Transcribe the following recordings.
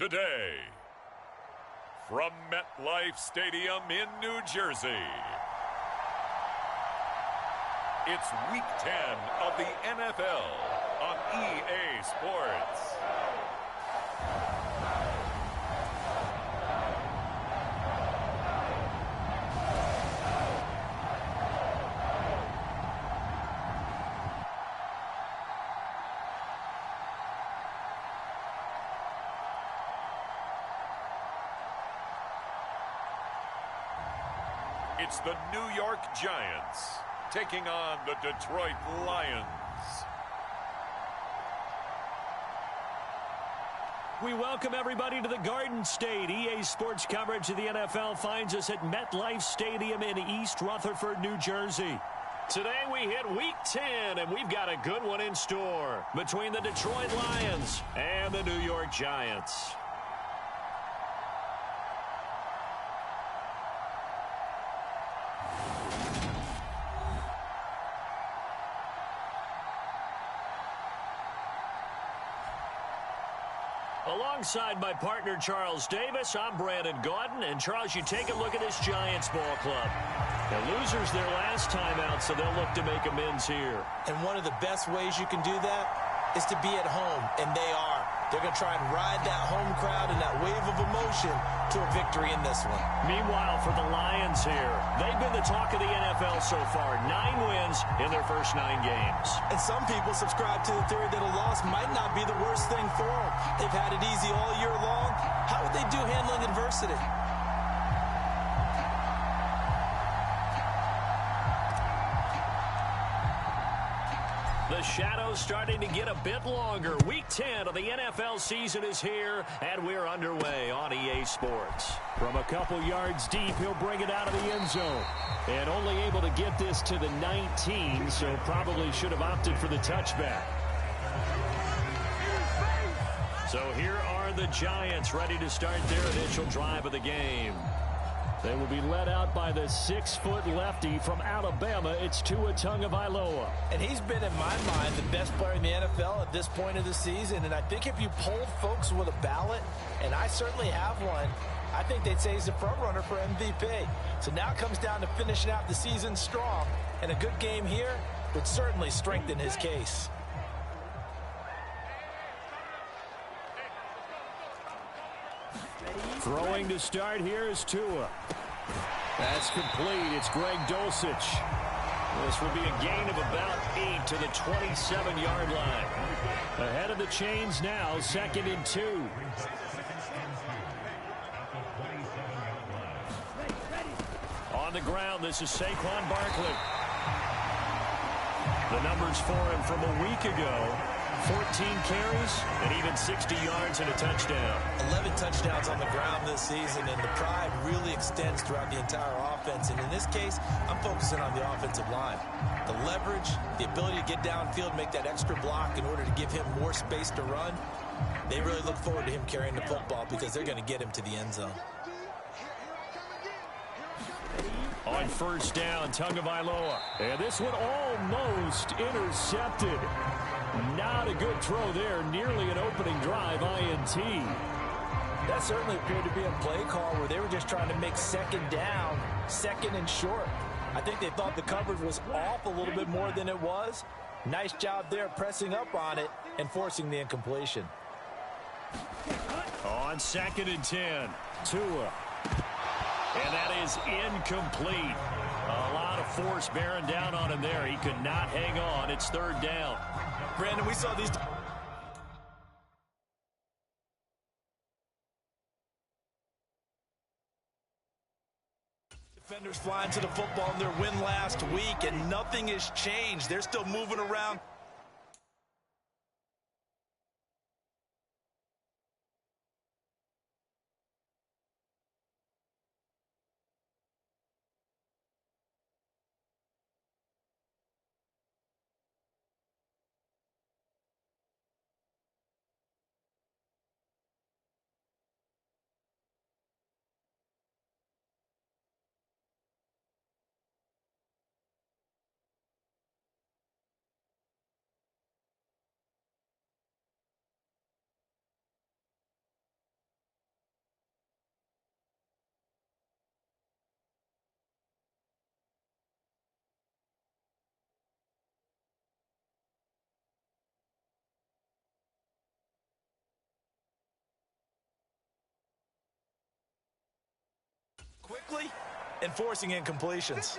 today. From MetLife Stadium in New Jersey, it's Week 10 of the NFL on EA Sports. It's the New York Giants taking on the Detroit Lions. We welcome everybody to the Garden State. EA Sports coverage of the NFL finds us at MetLife Stadium in East Rutherford, New Jersey. Today we hit Week 10, and we've got a good one in store between the Detroit Lions and the New York Giants. Alongside my partner, Charles Davis, I'm Brandon Gaudin. And, Charles, you take a look at this Giants ball club. The losers their last time out, so they'll look to make amends here. And one of the best ways you can do that is to be at home, and they are. They're going to try and ride that home crowd and that wave of emotion to a victory in this one. Meanwhile, for the Lions here, they've been the talk of the NFL so far. 9 wins in their first 9 games. And some people subscribe to the theory that a loss might not be the worst thing for them. They've had it easy all year long. How would they do handling adversity? The shadow's starting to get a bit longer. Week 10 of the NFL season is here, and we're underway on EA Sports. From a couple yards deep, he'll bring it out of the end zone. And only able to get this to the 19, so probably should have opted for the touchback. So here are the Giants ready to start their initial drive of the game. They will be led out by the 6-foot lefty from Alabama. It's Tua Tagovailoa. And he's been, in my mind, the best player in the NFL at this point of the season. And I think if you polled folks with a ballot, and I certainly have one, I think they'd say he's a front runner for MVP. So now it comes down to finishing out the season strong. And a good game here would certainly strengthen his case. Throwing to start here is Tua. That's complete. It's Greg Dulcich. This will be a gain of about 8 to the 27-yard line. Ahead of the chains now, 2nd and 2. On the ground, this is Saquon Barkley. The numbers for him from a week ago: 14 carries and even 60 yards and a touchdown. 11 touchdowns on the ground this season, and the pride really extends throughout the entire offense. And in this case, I'm focusing on the offensive line. The leverage, the ability to get downfield, make that extra block in order to give him more space to run. They really look forward to him carrying the football because they're going to get him to the end zone. On first down, Tagovailoa. And this one almost intercepted. Not a good throw there. Nearly an opening drive INT. That certainly appeared to be a play call where they were just trying to make second down, second and short. I think they thought the coverage was off a little bit more than it was. Nice job there pressing up on it and forcing the incompletion. On 2nd and 10, Tua. And that is incomplete. A lot of force bearing down on him there. He could not hang on. It's 3rd down. Brandon, we saw these defenders flying to the football in their win last week, and nothing has changed. They're still moving around. quickly and forcing incompletions.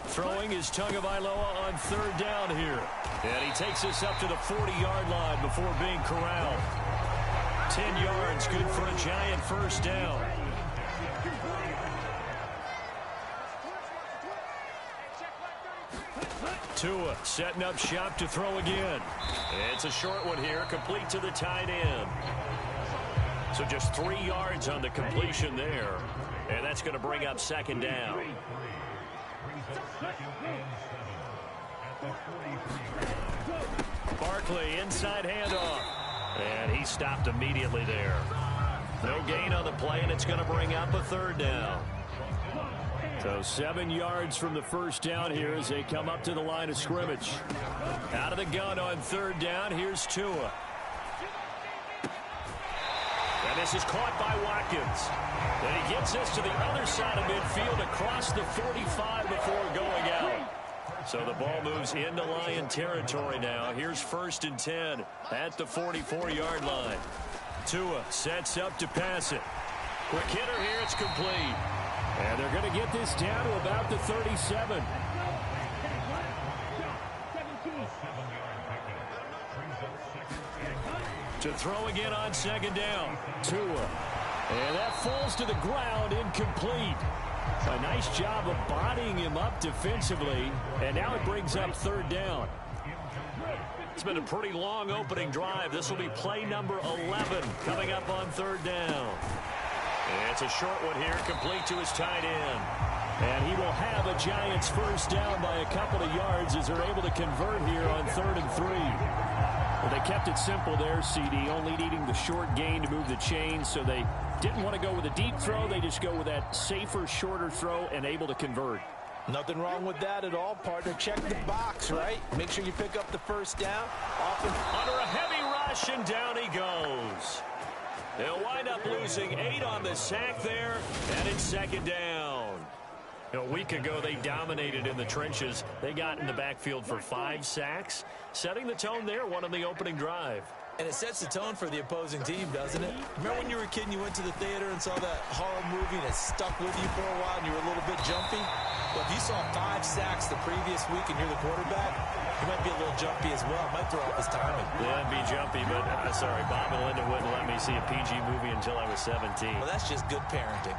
Throwing is Tagovailoa on third down here. And he takes us up to the 40-yard line before being corralled. 10 yards, good for a giant first down. Tua setting up shop to throw again. It's a short one here, complete to the tight end. So just 3 yards on the completion there. And that's going to bring up second down. Barkley, inside handoff. And he stopped immediately there. No gain on the play, and it's going to bring up a third down. So 7 yards from the first down here as they come up to the line of scrimmage. Out of the gun on third down, here's Tua. And this is caught by Watkins. And he gets this to the other side of midfield across the 45 before going out. So the ball moves into Lion territory now. Here's 1st and 10 at the 44-yard line. Tua sets up to pass it. Quick hitter here, it's complete. And they're going to get this down to about the 37. To throw again on second down. Tua. And that falls to the ground, incomplete. A nice job of bodying him up defensively. And now it brings up third down. It's been a pretty long opening drive. This will be play number 11 coming up on third down. And it's a short one here, complete to his tight end. And he will have a Giants first down by a couple of yards as they're able to convert here on 3rd and 3. Well, they kept it simple there, CD, only needing the short gain to move the chains, so they didn't want to go with a deep throw. They just go with that safer, shorter throw and able to convert. Nothing wrong with that at all, partner. Check the box, right? Make sure you pick up the first down. Often under a heavy rush, and down he goes. They'll wind up losing 8 on the sack there, and it's second down. A week ago, they dominated in the trenches. They got in the backfield for 5 sacks, setting the tone there, one on the opening drive. And it sets the tone for the opposing team, doesn't it? Remember when you were a kid and you went to the theater and saw that horror movie and it stuck with you for a while and you were a little bit jumpy? Well, if you saw 5 sacks the previous week and you're the quarterback, you might be a little jumpy as well. It might throw off his timing. Yeah, I'd be jumpy, but sorry, Bob and Linda wouldn't let me see a PG movie until I was 17. Well, that's just good parenting.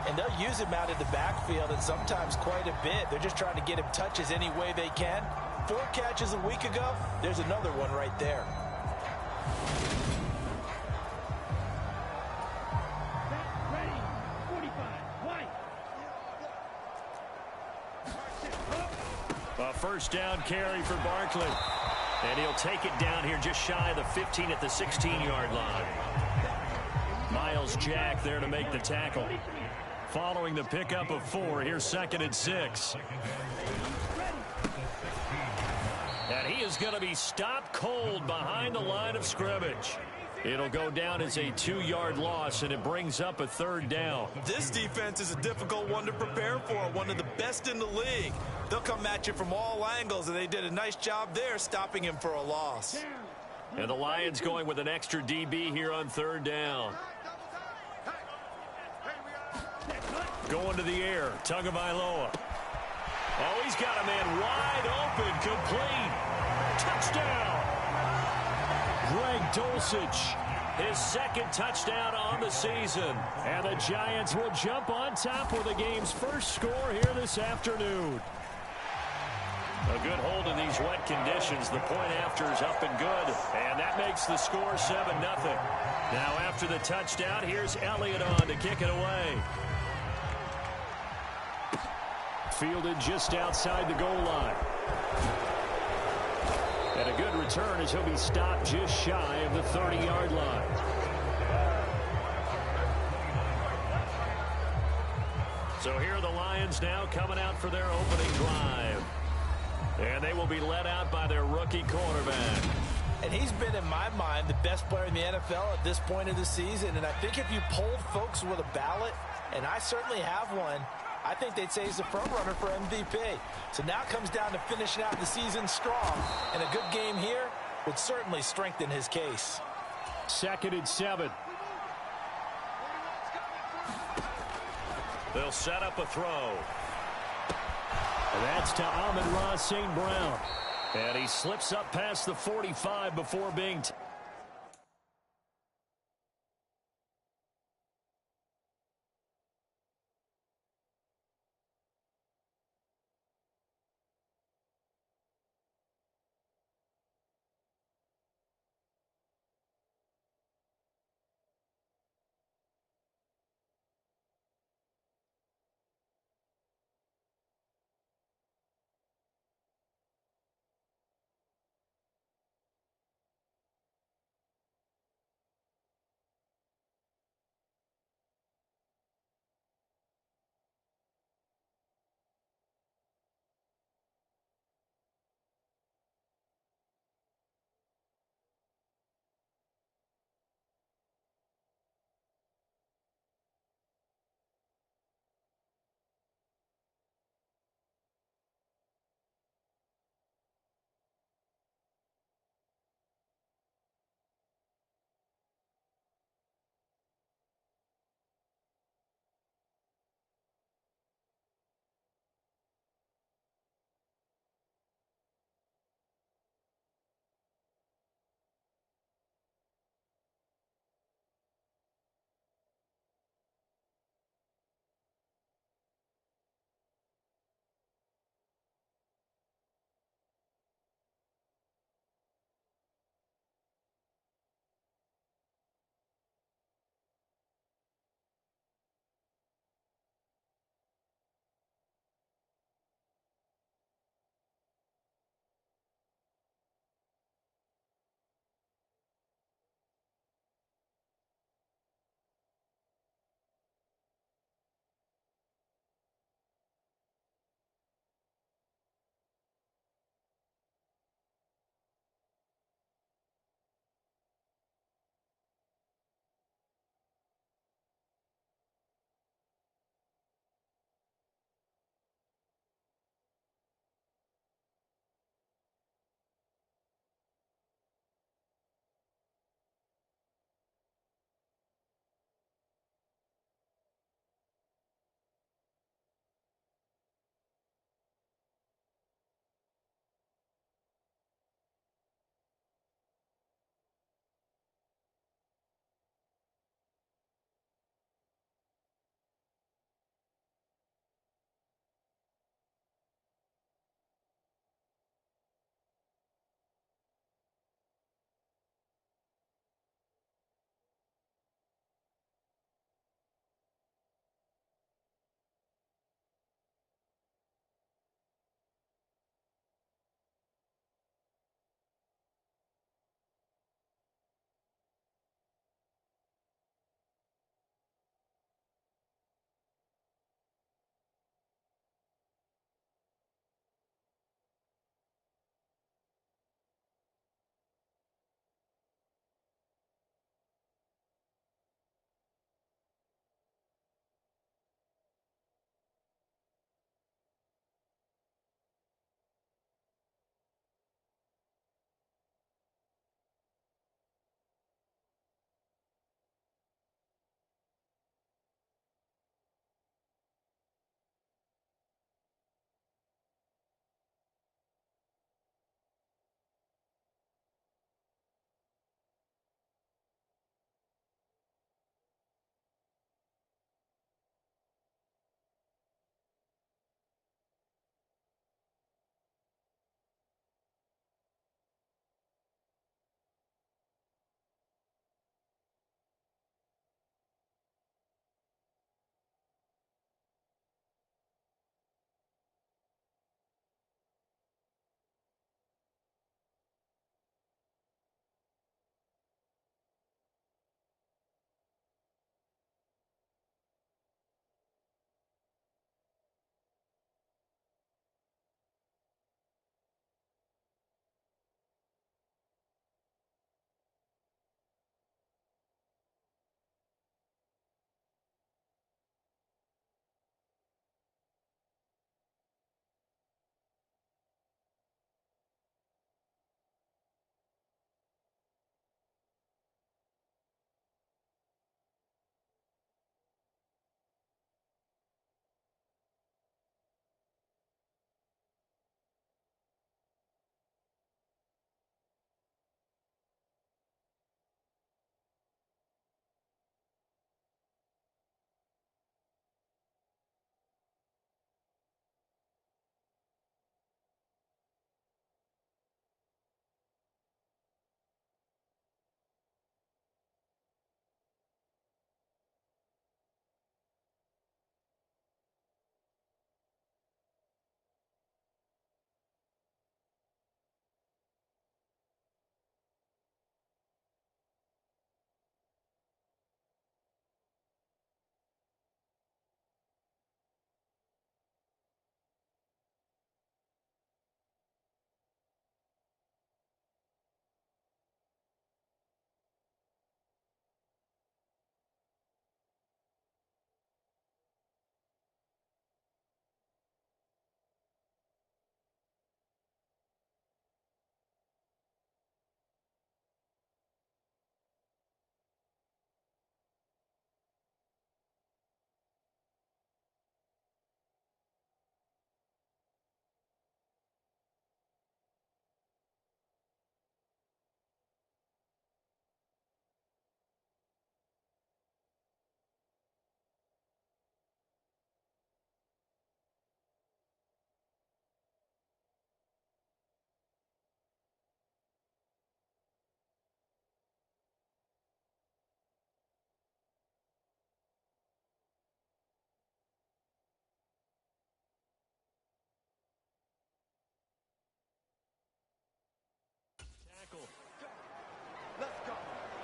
And they'll use him out in the backfield and sometimes quite a bit. They're just trying to get him touches any way they can. 4 catches a week ago, there's another one right there. A first down carry for Barkley. And he'll take it down here just shy of the 15 at the 16-yard line. Miles Jack there to make the tackle. Following the pickup of 4, here's 2nd and 6. And he is going to be stopped cold behind the line of scrimmage. It'll go down as a 2-yard loss, and it brings up a third down. This defense is a difficult one to prepare for, one of the best in the league. They'll come at you from all angles, and they did a nice job there stopping him for a loss. And the Lions going with an extra DB here on third down. Going to the air, Tagovailoa. Oh, he's got a man wide open, complete. Touchdown. Greg Dulcich, his 2nd touchdown on the season. And the Giants will jump on top with the game's first score here this afternoon. A good hold in these wet conditions. The point after is up and good. And that makes the score 7-0. Now after the touchdown, here's Elliott on to kick it away. Fielded just outside the goal line. And a good return as he'll be stopped just shy of the 30-yard line. So here are the Lions now coming out for their opening drive. And they will be led out by their rookie quarterback. And he's been, in my mind, the best player in the NFL at this point of the season. And I think if you polled folks with a ballot, and I certainly have one, I think they'd say he's the front runner for MVP. So now it comes down to finishing out the season strong. And a good game here would certainly strengthen his case. 2nd and 7. They'll set up a throw. And that's to Amon-Ra St. Brown. And he slips up past the 45 before being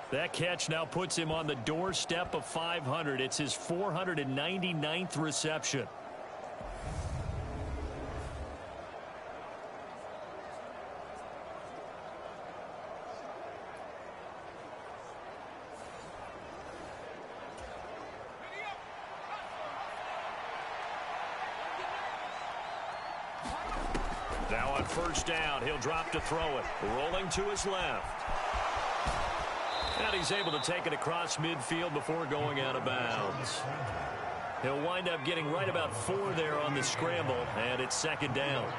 That catch now puts him on the doorstep of 500. It's his 499th reception. Now on first down, he'll drop to throw it. Rolling to his left. And he's able to take it across midfield before going out of bounds. He'll wind up getting right about 4 there on the scramble, and it's second down.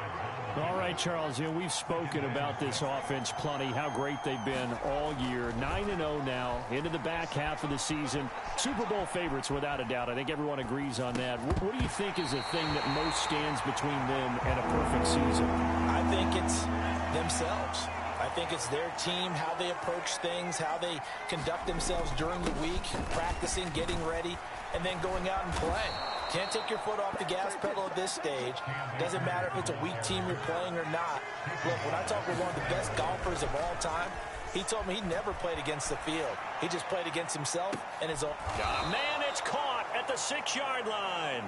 All right, Charles, we've spoken about this offense plenty, how great they've been all year. 9-0 now, into the back half of the season. Super Bowl favorites, without a doubt. I think everyone agrees on that. What do you think is the thing that most stands between them and a perfect season? I think it's themselves. I think it's their team, how they approach things, how they conduct themselves during the week, practicing, getting ready, and then going out and playing. Can't take your foot off the gas pedal at this stage. Doesn't matter if it's a weak team you're playing or not. Look, when I talk with one of the best golfers of all time, he told me he never played against the field. He just played against himself and his own. Got a man, it's caught at the 6-yard line.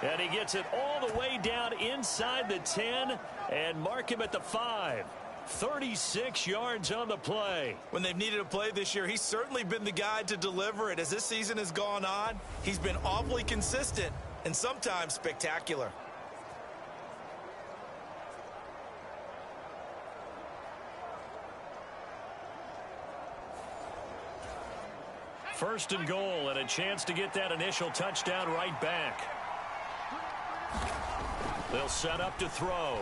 And he gets it all the way down inside the 10 and mark him at the 5. 36 yards on the play. When they've needed a play this year, he's certainly been the guy to deliver it. As this season has gone on, he's been awfully consistent and sometimes spectacular. First and goal, and a chance to get that initial touchdown right back. They'll set up to throw.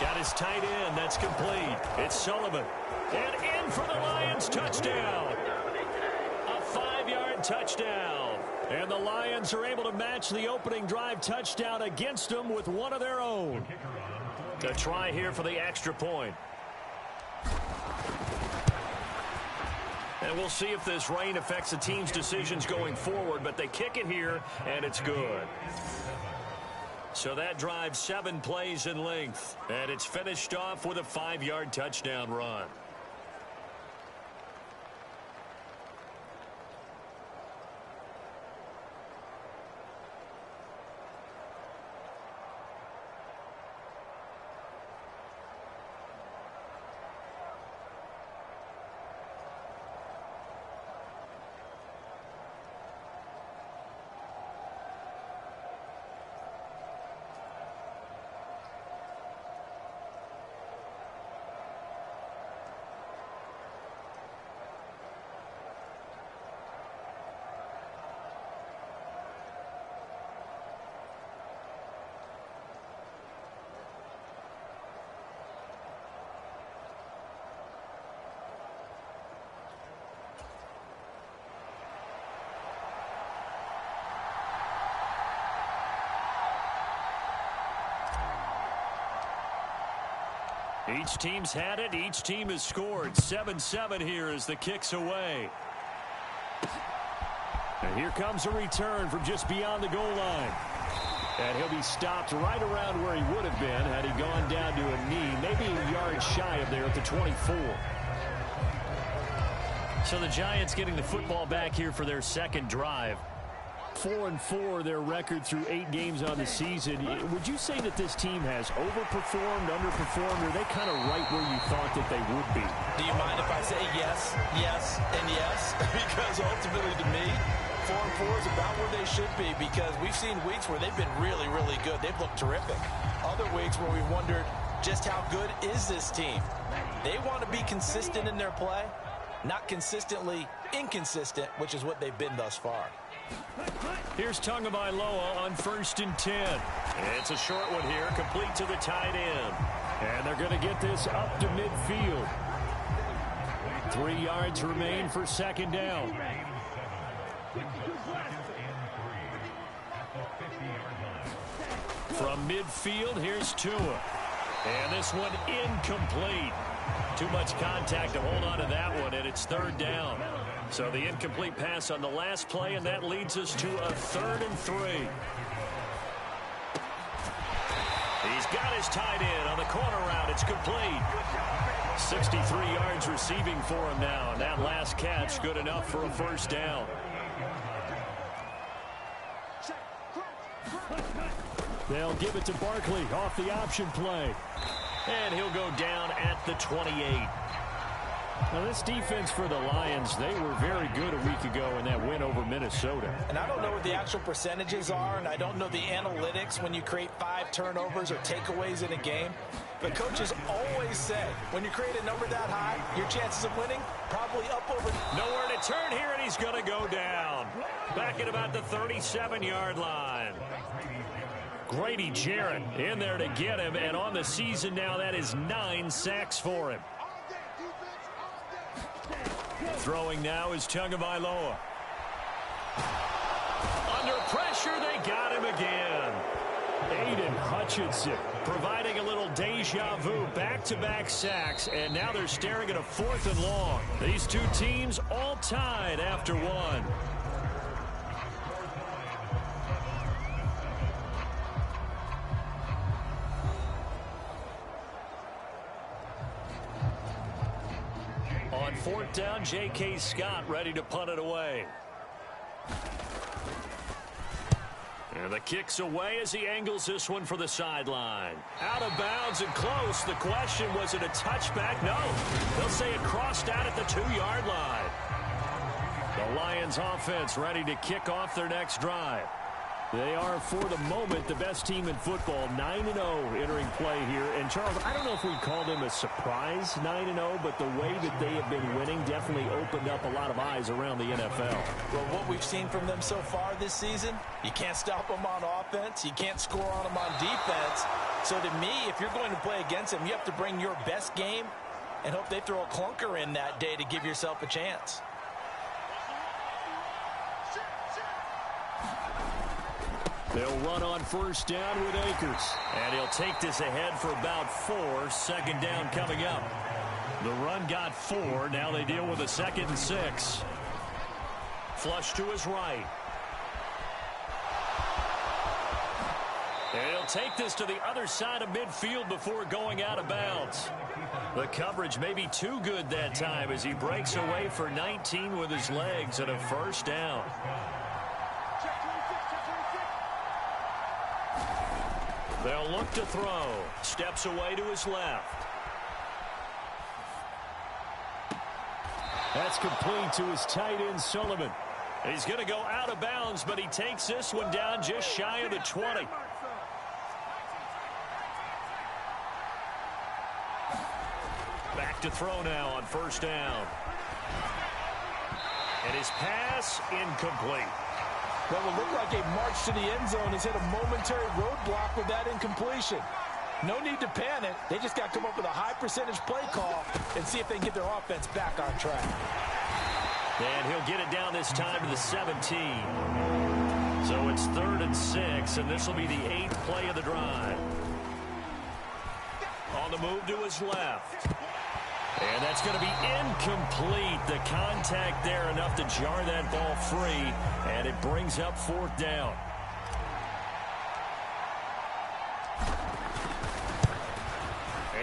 Got his tight end. That's complete. It's Sullivan. And in for the Lions. Touchdown. A 5-yard touchdown. And the Lions are able to match the opening drive touchdown against them with one of their own. A try here for the extra point. And we'll see if this rain affects the team's decisions going forward, but they kick it here, and it's good. So that drives 7 plays in length, and it's finished off with a 5-yard touchdown run. Each team's had it. Each team has scored. 7-7 here as the kick's away. And here comes a return from just beyond the goal line. And he'll be stopped right around where he would have been had he gone down to a knee, maybe a yard shy of there at the 24. So the Giants getting the football back here for their second drive. 4-4 their record through 8 games on the season. Would you say that this team has overperformed, underperformed, or are they kind of right where you thought that they would be? Do you mind if I say yes, yes, and yes? Because ultimately to me, 4-4 is about where they should be, because we've seen weeks where they've been really, really good. They've looked terrific. Other weeks where we wondered just how good is this team. They want to be consistent in their play, not consistently inconsistent, which is what they've been thus far. Here's Tagovailoa on 1st and 10. It's a short one here, complete to the tight end. And they're going to get this up to midfield. 3 yards remain for second down. From midfield, here's Tua. And this one incomplete. Too much contact to hold on to that one, and it's 3rd down. So the incomplete pass on the last play, and that leads us to a 3rd and 3. He's got his tight end on the corner route. It's complete. 63 yards receiving for him now, and that last catch good enough for a first down. They'll give it to Barkley off the option play. And he'll go down at the 28. Now, this defense for the Lions, they were very good a week ago in that win over Minnesota. And I don't know what the actual percentages are, and I don't know the analytics when you create 5 turnovers or takeaways in a game. But coaches always say, when you create a number that high, your chances of winning probably up over. Nowhere to turn here, and he's going to go down. Back at about the 37-yard line. Grady Jarrett in there to get him, and on the season now, that is 9 sacks for him. Throwing now is Tagovailoa. Under pressure, they got him again. Aiden Hutchinson providing a little deja vu, back-to-back sacks, and now they're staring at a 4th and long. These two teams all tied after one. On 4th down, J.K. Scott ready to punt it away. And the kick's away as he angles this one for the sideline. Out of bounds and close. The question, was it a touchback? No. They'll say it crossed out at the 2-yard line. The Lions offense ready to kick off their next drive. They are, for the moment, the best team in football, 9-0 entering play here. And, Charles, I don't know if we'd call them a surprise 9-0, but the way that they have been winning definitely opened up a lot of eyes around the NFL. Well, what we've seen from them so far this season, you can't stop them on offense. You can't score on them on defense. So, to me, if you're going to play against them, you have to bring your best game and hope they throw a clunker in that day to give yourself a chance. They'll run on 1st down with Akers. And he'll take this ahead for about 4. 2nd down coming up. The run got 4. Now they deal with a 2nd and 6. Flush to his right. And he'll take this to the other side of midfield before going out of bounds. The coverage may be too good that time as he breaks away for 19 with his legs and a 1st down. They'll look to throw. Steps away to his left. That's complete to his tight end, Sullivan. He's going to go out of bounds, but he takes this one down just shy of the 20. Back to throw now on 1st down. And his pass incomplete. What will look like a march to the end zone has hit a momentary roadblock with that incompletion. No need to panic. They just got to come up with a high percentage play call and see if they can get their offense back on track. And he'll get it down this time to the 17. So it's 3rd and 6, and this will be the 8th play of the drive. On the move to his left. And that's going to be incomplete. The contact there enough to jar that ball free, and it brings up 4th down.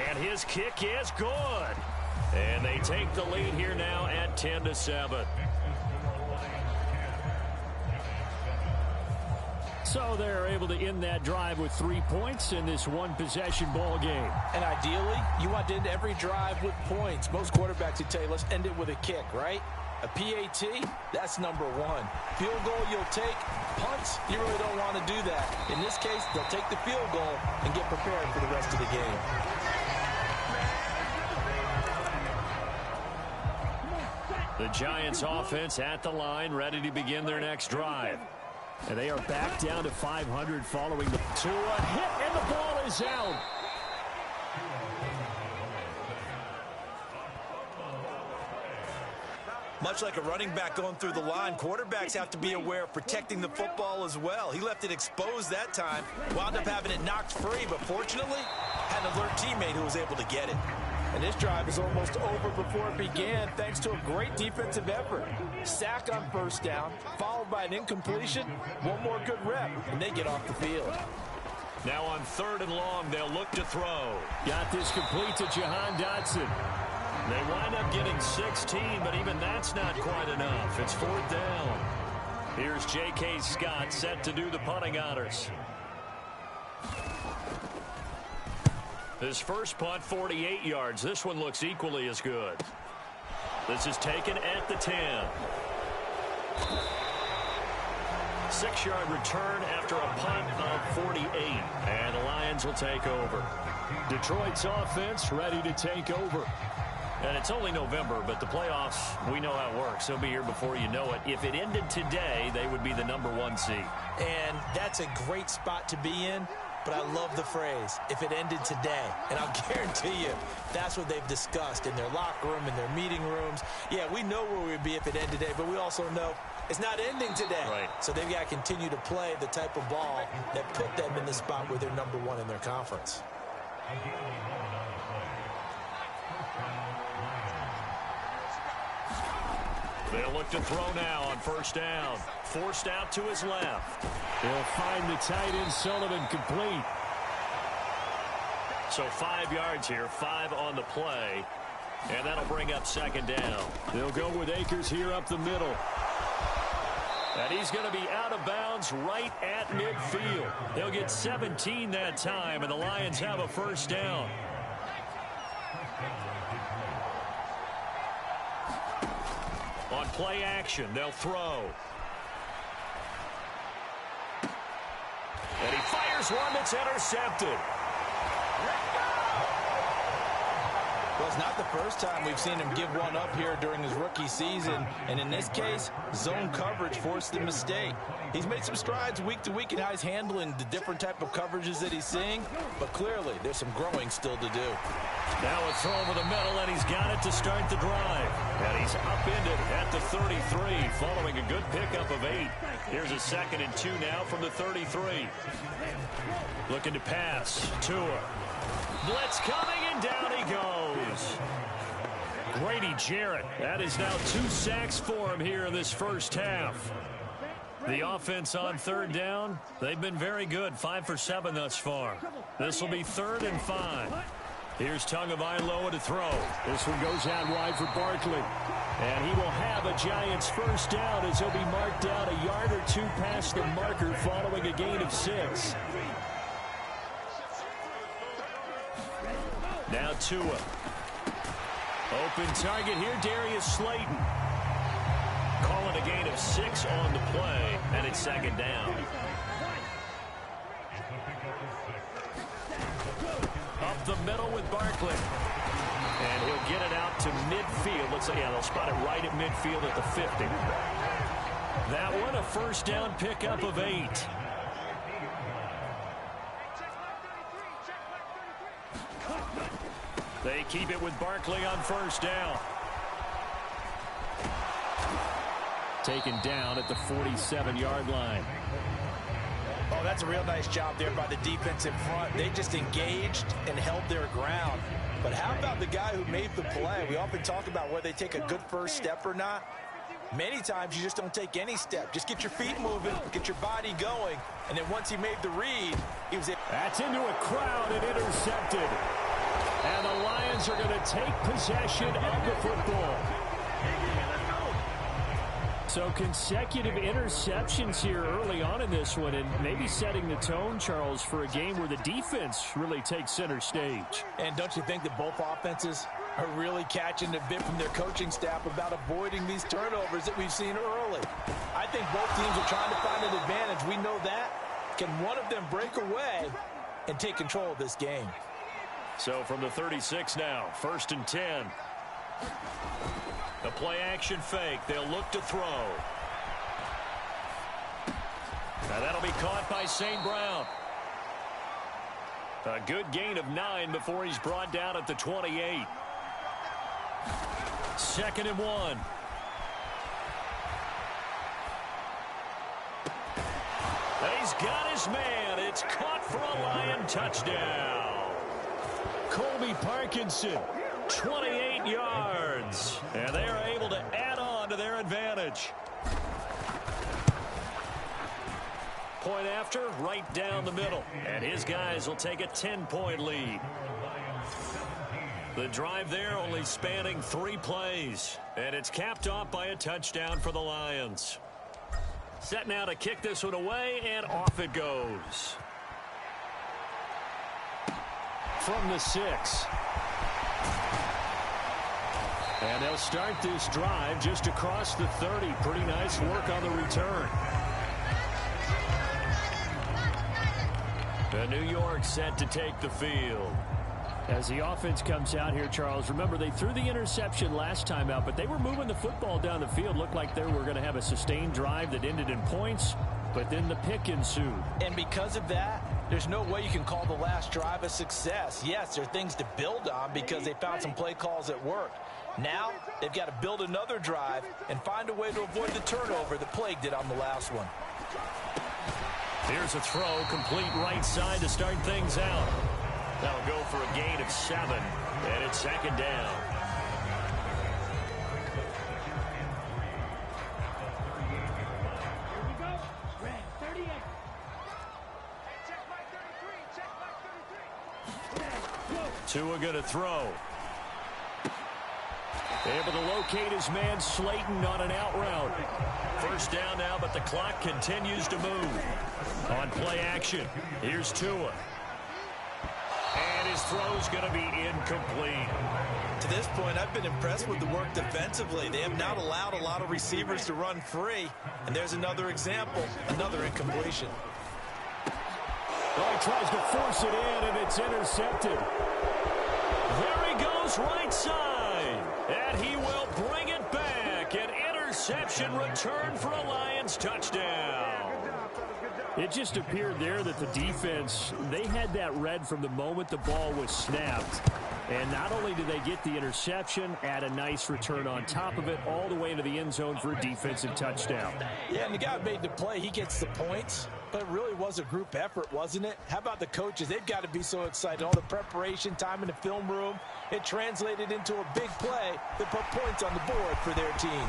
And his kick is good. And they take the lead here now at 10-7. So they're able to end that drive with 3 points in this one-possession ball game. And ideally, you want to end every drive with points. Most quarterbacks would tell you, let's end it with a kick, right? A PAT, that's number 1. Field goal you'll take. Punts, you really don't want to do that. In this case, they'll take the field goal and get prepared for the rest of the game. The Giants offense at the line, ready to begin their next drive. And they are back down to 500 following the to a hit, and the ball is out. Much like a running back going through the line, quarterbacks have to be aware of protecting the football as well. He left it exposed that time, wound up having it knocked free, but fortunately had an alert teammate who was able to get it. And this drive is almost over before it began thanks to a great defensive effort. Sack on 1st down, followed by an incompletion. One more good rep, and they get off the field. Now on 3rd and long, they'll look to throw. Got this complete to Jahan Dotson. They wind up getting 16, but even that's not quite enough. It's 4th down. Here's J.K. Scott set to do the punting honors. His first punt, 48 yards. This one looks equally as good. This is taken at the 10. 6-yard return after a punt of 48. And the Lions will take over. Detroit's offense ready to take over. And it's only November, but the playoffs, we know how it works. They'll be here before you know it. If it ended today, they would be the #1 seed. And that's a great spot to be in. But I love the phrase, if it ended today. And I'll guarantee you, that's what they've discussed in their locker room, in their meeting rooms. Yeah, we know where we'd be if it ended today, but we also know it's not ending today. Right. So they've got to continue to play the type of ball that put them in the spot where they're #1 in their conference. They'll look to throw now on 1st down. Forced out to his left. They'll find the tight end Sullivan complete. So 5 yards here, 5 on the play. And that'll bring up 2nd down. They'll go with Akers here up the middle. And he's going to be out of bounds right at midfield. They'll get 17 that time, and the Lions have a 1st down. On play action, they'll throw. And he fires one that's intercepted. Well, it's not the first time we've seen him give one up here during his rookie season. And in this case, zone coverage forced the mistake. He's made some strides week to week in how he's handling the different type of coverages that he's seeing. But clearly, there's some growing still to do. Now a throw over the middle, and he's got it to start the drive. And he's upended at the 33, following a good pickup of 8. Here's a 2nd and 2 now from the 33. Looking to pass. Tua. Blitz coming, and down he goes. Grady Jarrett. That is now 2 sacks for him here in this first half. The offense on 3rd down, they've been very good. 5 for 7 thus far. This will be 3rd and 5. Here's Tagovailoa to throw. This one goes out wide for Barkley. And he will have a Giants 1st down as he'll be marked down a yard or 2 past the marker following a gain of 6. Now Tua. Open target here, Darius Slayton. Calling a gain of 6 on the play, and it's 2nd down. Up the middle with Barkley. And he'll get it out to midfield. Looks like, yeah, they'll spot it right at midfield at the 50. That one, a 1st down pickup of 8. They keep it with Barkley on 1st down. Taken down at the 47-yard line. Oh, that's a real nice job there by the defense in front. They just engaged and held their ground. But how about the guy who made the play? We often talk about whether they take a good first step or not. Many times you just don't take any step. Just get your feet moving, get your body going, and then once he made the read, he was... That's into a crowd and intercepted. And the Lions are going to take possession of the football. So consecutive interceptions here early on in this one, and maybe setting the tone, Charles, for a game where the defense really takes center stage. And don't you think that both offenses are really catching a bit from their coaching staff about avoiding these turnovers that we've seen early? I think both teams are trying to find an advantage. We know that. Can one of them break away and take control of this game? So from the 36 now, 1st and 10. The play action fake. They'll look to throw. Now that'll be caught by St. Brown. A good gain of 9 before he's brought down at the 28. 2nd and 1. He's got his man. It's caught for a Lion touchdown. Colby Parkinson, 28 yards. And they are able to add on to their advantage. point after, right down the middle. And his guys will take a 10-point lead. The drive there only spanning 3 plays. And it's capped off by a touchdown for the Lions. Set now to kick this one away, and off it goes. From the 6. And they'll start this drive just across the 30. Pretty nice work on the return. The New York set to take the field. As the offense comes out here, Charles, remember they threw the interception last time out, but they were moving the football down the field. Looked like they were going to have a sustained drive that ended in points, but then the pick ensued. And because of that, there's no way you can call the last drive a success. Yes, there are things to build on because they found some play calls that worked. Now, they've got to build another drive and find a way to avoid the turnover that plagued it on the last one. Here's a throw, complete right side to start things out. That'll go for a gain of 7, and it's second down. Tua going to throw. Able to locate his man Slayton on an out route. First down now, but the clock continues to move. On play action, here's Tua. And his throw's going to be incomplete. To this point, I've been impressed with the work defensively. They have not allowed a lot of receivers to run free. And there's another example, another incompletion. Well, he tries to force it in, and it's intercepted. There he goes right side. And he will bring it back. An interception return for a Lions touchdown. It just appeared there that the defense, they had that read from the moment the ball was snapped. And not only did they get the interception, add a nice return on top of it, all the way into the end zone for a defensive touchdown. Yeah, and the guy made the play. He gets the points. But it really was a group effort, wasn't it? How about the coaches? They've got to be so excited. All the preparation, time in the film room, it translated into a big play that put points on the board for their team.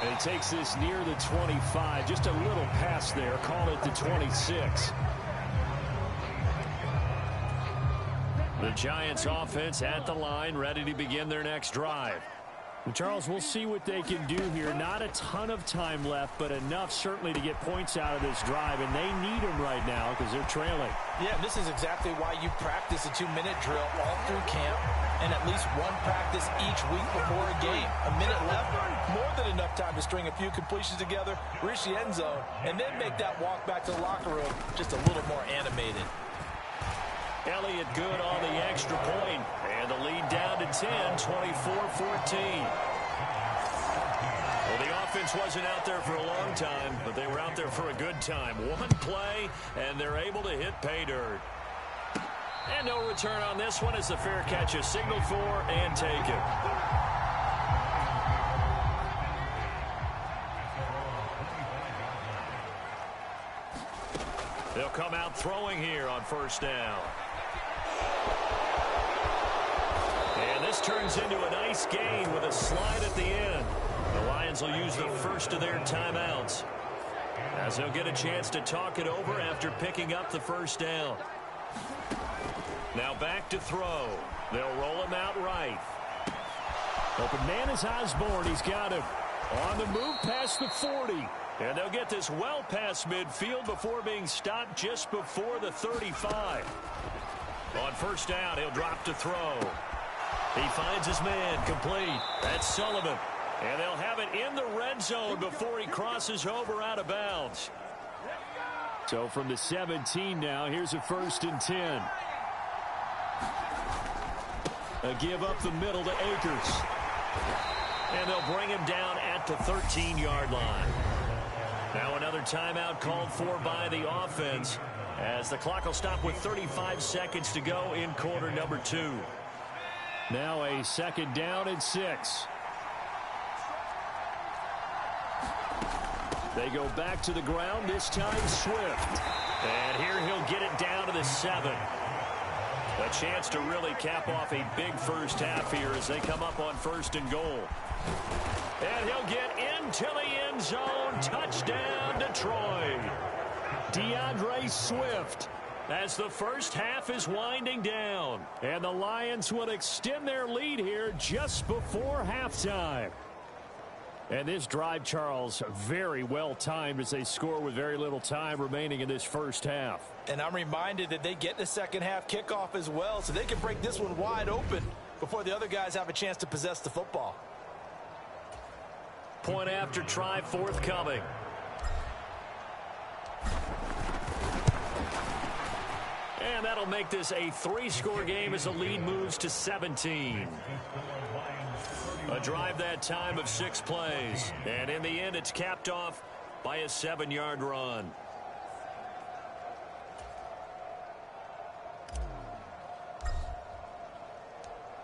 And he takes this near the 25. Just a little pass there. Call it the 26. The Giants offense at the line, ready to begin their next drive. And Charles, we'll see what they can do here. Not a ton of time left, but enough certainly to get points out of this drive. And they need them right now because they're trailing. Yeah, this is exactly why you practice a 2-minute drill all through camp and at least one practice each week before a game. A minute left, more than enough time to string a few completions together, reach the end zone, and then make that walk back to the locker room just a little more animated. Elliott good on the extra point, and the lead down to 10, 24-14. Well, the offense wasn't out there for a long time, but they were out there for a good time. One play, and they're able to hit pay dirt. And no return on this one as the fair catch is signaled for and taken. They'll come out throwing here on first down. And this turns into a nice gain with a slide at the end. The Lions will use the first of their timeouts, as they'll get a chance to talk it over after picking up the first down. Now back to throw. They'll roll him out right. Open man is Osborne. He's got him. On the move past the 40. And they'll get this well past midfield before being stopped just before the 35. On first down, he'll drop to throw. He finds his man complete. That's Sullivan. And they'll have it in the red zone before he crosses over out of bounds. So from the 17 now, here's a 1st and 10. A give up the middle to Akers. And they'll bring him down at the 13-yard line. Now another timeout called for by the offense, as the clock will stop with 35 seconds to go in quarter number 2. Now a 2nd down and 6. They go back to the ground, this time Swift. And here he'll get it down to the 7. A chance to really cap off a big first half here as they come up on 1st and goal. And he'll get into the end zone. Touchdown, Detroit. DeAndre Swift as the first half is winding down. And the Lions will extend their lead here just before halftime. And this drive, Charles, very well timed as they score with very little time remaining in this first half. And I'm reminded that they get the second half kickoff as well, so they can break this one wide open before the other guys have a chance to possess the football. Point after try forthcoming. And that'll make this a 3-score game as the lead moves to 17. A drive that time of 6 plays. And in the end, it's capped off by a 7-yard run.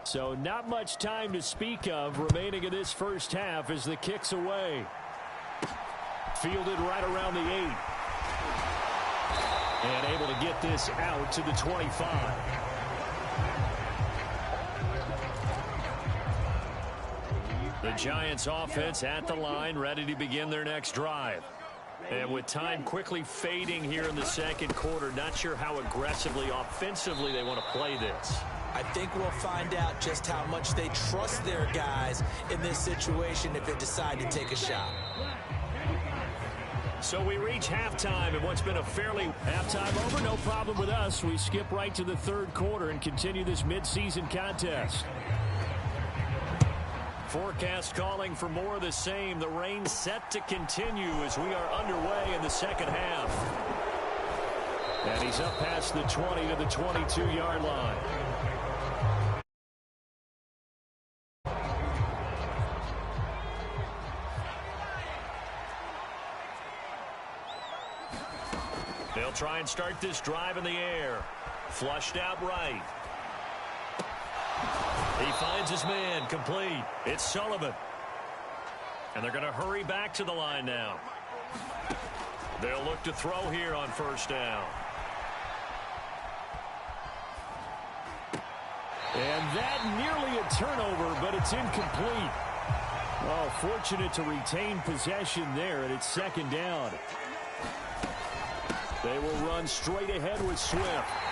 So not much time to speak of remaining in this first half as the kick's away. Fielded right around the 8. And able to get this out to the 25. The Giants offense at the line, ready to begin their next drive. And with time quickly fading here in the second quarter, not sure how aggressively, offensively they want to play this. I think we'll find out just how much they trust their guys in this situation if they decide to take a shot. So we reach halftime in what's been a fairly... Halftime over, no problem with us. We skip right to the third quarter and continue this midseason contest. Forecast calling for more of the same. The rain set to continue as we are underway in the second half. And he's up past the 20 to the 22-yard line. They'll try and start this drive in the air. Flushed out right. He finds his man, complete. It's Sullivan. And they're going to hurry back to the line now. They'll look to throw here on first down. And that nearly a turnover, but it's incomplete. Well, fortunate to retain possession there, and it's second down. They will run straight ahead with Swift.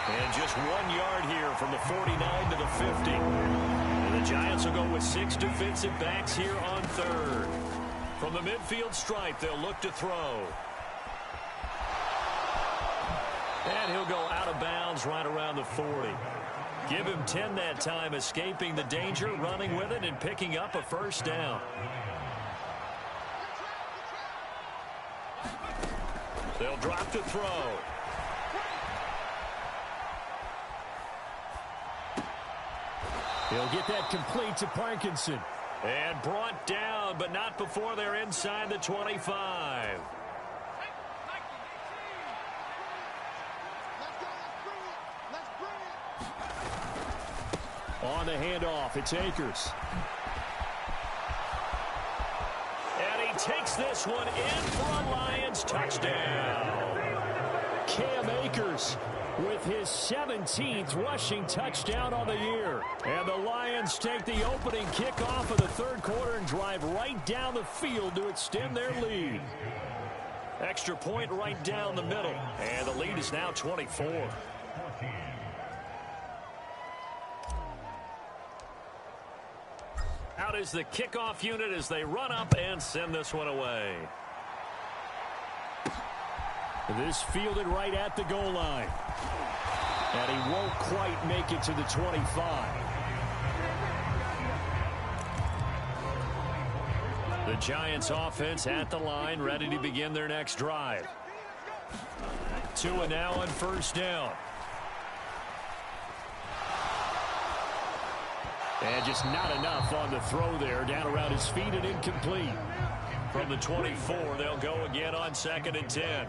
And just 1 yard here from the 49 to the 50. And the Giants will go with 6 defensive backs here on third. From the midfield stripe, they'll look to throw. And he'll go out of bounds right around the 40. Give him 10 that time, escaping the danger, running with it, and picking up a first down. They'll drop to throw. He'll get that complete to Parkinson. And brought down, but not before they're inside the 25. On the handoff, it's Akers. And he takes this one in for a Lions touchdown. Cam Akers with his 17th rushing touchdown on the year. And the Lions take the opening kickoff of the third quarter and drive right down the field to extend their lead. Extra point right down the middle. And the lead is now 24. Out is the kickoff unit as they run up and send this one away. This fielded right at the goal line. And he won't quite make it to the 25. The Giants offense at the line, ready to begin their next drive. Tua now on first down. And just not enough on the throw there. Down around his feet and incomplete. From the 24, they'll go again on 2nd and 10.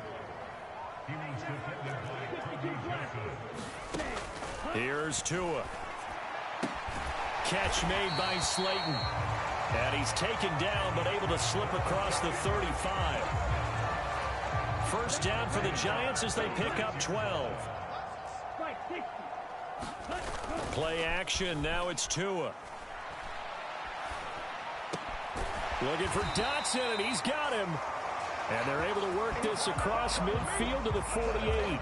Here's Tua. Catch made by Slayton. And he's taken down, but able to slip across the 35. First down for the Giants as they pick up 12. Play action. Now it's Tua. Looking for Dotson, and he's got him. And they're able to work this across midfield to the 48.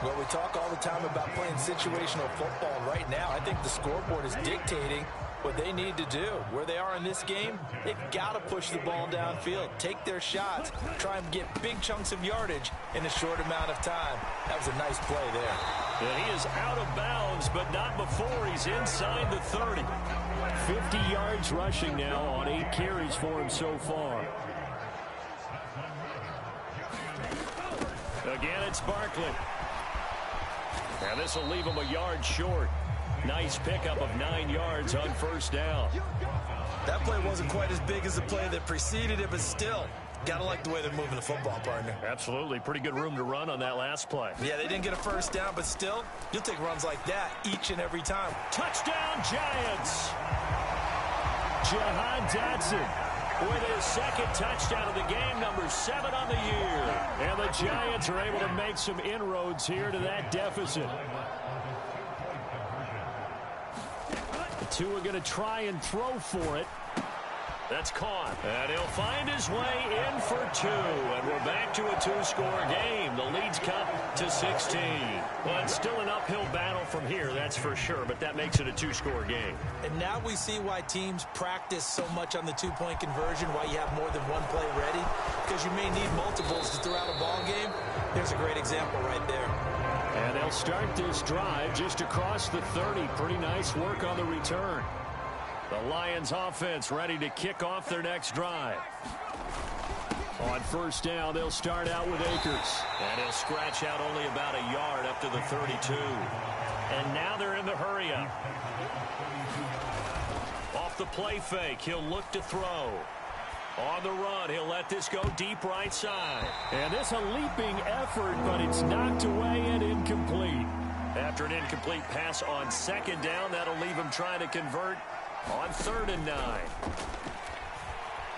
Well, we talk all the time about playing situational football. Right now, I think the scoreboard is dictating what they need to do. Where they are in this game, they've got to push the ball downfield, take their shots, try and get big chunks of yardage in a short amount of time. That was a nice play there. And he is out of bounds, but not before he's inside the 30. 50 yards rushing now on 8 carries for him so far. Again, it's Barkley. And this will leave him a yard short. Nice pickup of 9 yards on first down. That play wasn't quite as big as the play that preceded it, but still, gotta like the way they're moving the football, partner. Absolutely. Pretty good room to run on that last play. Yeah, they didn't get a first down, but still, you'll take runs like that each and every time. Touchdown, Giants! Jahan Dotson with his second touchdown of the game, number 7 on the year. And the Giants are able to make some inroads here to that deficit. The two are going to try and throw for it. That's caught. And he'll find his way in for 2. And we're back to a 2-score game. The lead's cut to 16. Well, it's still an uphill battle from here, that's for sure. But that makes it a 2-score game. And now we see why teams practice so much on the 2-point conversion, why you have more than one play ready. Because you may need multiples to throw out a ball game. Here's a great example right there. And they'll start this drive just across the 30. Pretty nice work on the return. The Lions offense ready to kick off their next drive. On first down, they'll start out with Akers. And he'll scratch out only about a yard up to the 32. And now they're in the hurry-up. Off the play fake, he'll look to throw. On the run, he'll let this go deep right side. And this a leaping effort, but it's knocked away and incomplete. After an incomplete pass on second down, that'll leave him trying to convert on 3rd and 9.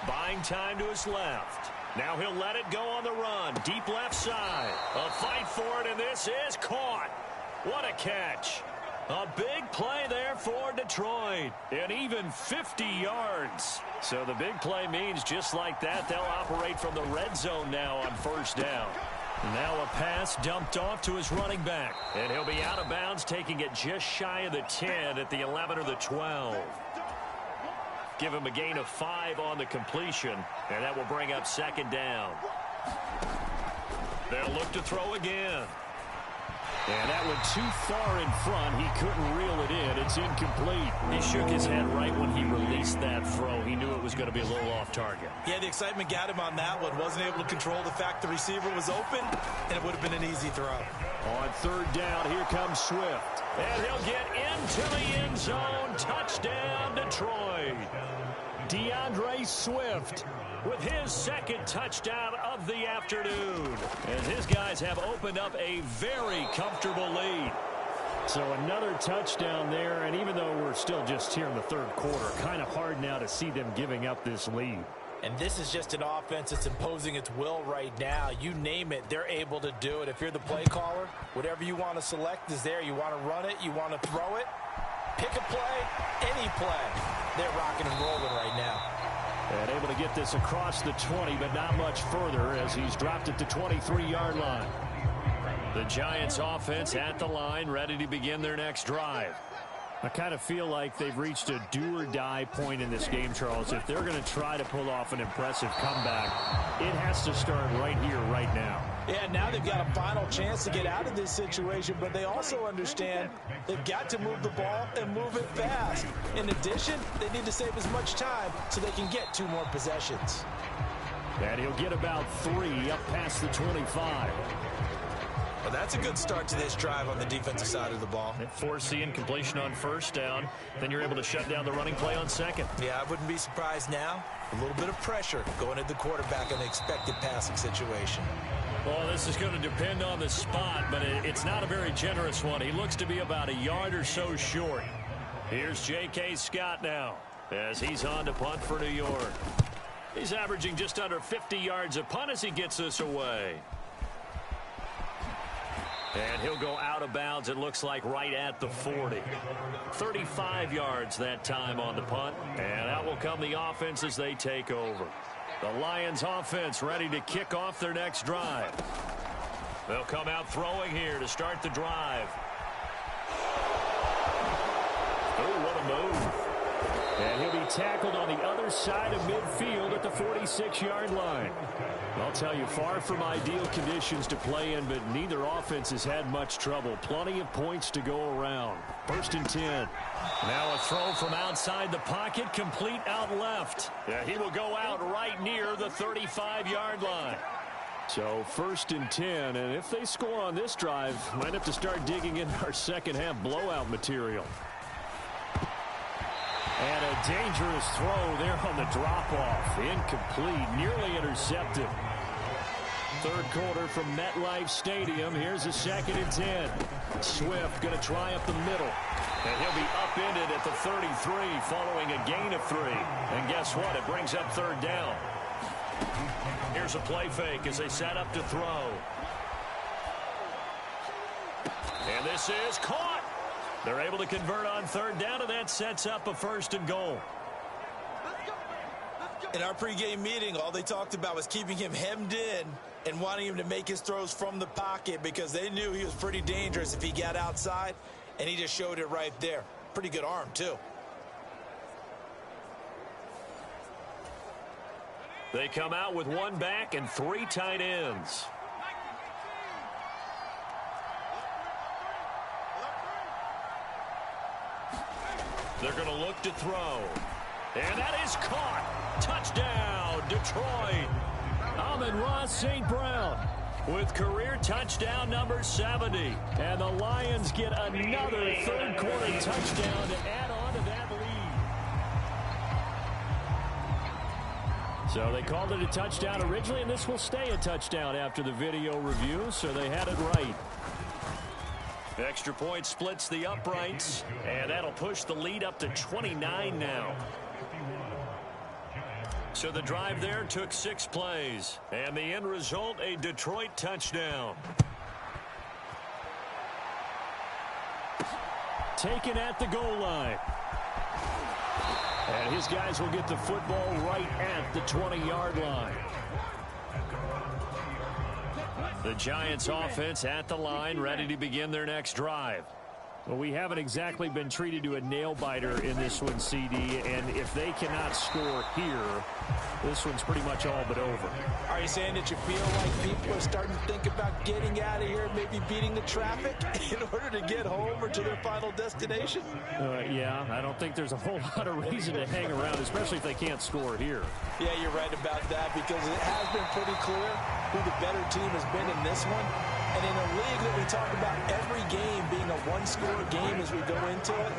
Buying time to his left. Now he'll let it go on the run. Deep left side. A fight for it, and this is caught. What a catch. A big play there for Detroit. And even 50 yards. So the big play means just like that, they'll operate from the red zone now on first down. Now a pass dumped off to his running back. And he'll be out of bounds, taking it just shy of the 10 at the 11 or the 12. Give him a gain of 5 on the completion, and that will bring up second down. They'll look to throw again. And that went too far in front. He couldn't reel it in. It's incomplete. He shook his head right when he released that throw. He knew it was going to be a little off target. Yeah, the excitement got him on that one. Wasn't able to control the fact the receiver was open, and it would have been an easy throw. On 3rd down, here comes Swift. And he'll get into the end zone. Touchdown, Detroit. DeAndre Swift with his second touchdown of the afternoon. As his guys have opened up a very comfortable lead. So another touchdown there, and even though we're still just here in the 3rd quarter, kind of hard now to see them giving up this lead. And this is just an offense that's imposing its will right now. You name it, they're able to do it. If you're the play caller, whatever you want to select is there. You want to run it, you want to throw it, pick a play, any play. They're rocking and rolling right now. And able to get this across the 20, but not much further as he's dropped it to 23-yard line. The Giants offense at the line, ready to begin their next drive. I kind of feel like they've reached a do-or-die point in this game, Charles. If they're going to try to pull off an impressive comeback, it has to start right here, right now. Yeah, now they've got a final chance to get out of this situation, but they also understand they've got to move the ball and move it fast. In addition, they need to save as much time so they can get 2 more possessions. And he'll get about 3 up past the 25. Well, that's a good start to this drive on the defensive side of the ball. Force the incompletion on first down. Then you're able to shut down the running play on second. Yeah, I wouldn't be surprised now. A little bit of pressure going at the quarterback in the expected passing situation. Well, this is going to depend on the spot, but it's not a very generous one. He looks to be about a yard or so short. Here's J.K. Scott now as he's on to punt for New York. He's averaging just under 50 yards a punt as he gets this away. And he'll go out of bounds, it looks like, right at the 40. 35 yards that time on the punt. And out will come the offense as they take over. The Lions offense ready to kick off their next drive. They'll come out throwing here to start the drive. Oh, what a move. And he'll be tackled on the other side of midfield at the 46-yard line. I'll tell you, far from ideal conditions to play in, but neither offense has had much trouble. Plenty of points to go around. 1st and 10. Now a throw from outside the pocket, complete out left. Yeah, he will go out right near the 35-yard line. So 1st and 10, and if they score on this drive, might have to start digging in our second-half blowout material. And a dangerous throw there on the drop-off. Incomplete, nearly intercepted. 3rd quarter from MetLife Stadium. Here's a 2nd and 10. Swift going to try up the middle. And he'll be upended at the 33 following a gain of 3. And guess what? It brings up 3rd down. Here's a play fake as they set up to throw. And this is caught. They're able to convert on 3rd down, and that sets up a 1st and goal. In our pregame meeting, all they talked about was keeping him hemmed in and wanting him to make his throws from the pocket because they knew he was pretty dangerous if he got outside, and he just showed it right there. Pretty good arm, too. They come out with 1 back and 3 tight ends. They're going to look to throw. And that is caught. Touchdown, Detroit. Amon-Ra St. Brown with career touchdown number 70. And the Lions get another 3rd quarter touchdown to add on to that lead. So they called it a touchdown originally, and this will stay a touchdown after the video review, so they had it right. Extra point splits the uprights, and that'll push the lead up to 29 now. So the drive there took 6 plays, and the end result, a Detroit touchdown. Taken at the goal line. And his guys will get the football right at the 20-yard line. The Giants offense at the line, ready to begin their next drive. Well, we haven't exactly been treated to a nail-biter in this one, CD, and if they cannot score here, this one's pretty much all but over. Are you saying that you feel like people are starting to think about getting out of here, maybe beating the traffic in order to get home or to their final destination? Yeah, I don't think there's a whole lot of reason to hang around, especially if they can't score here. Yeah, you're right about that, because it has been pretty clear who the better team has been in this one. And in a league that we talk about every game being a one-score game as we go into it,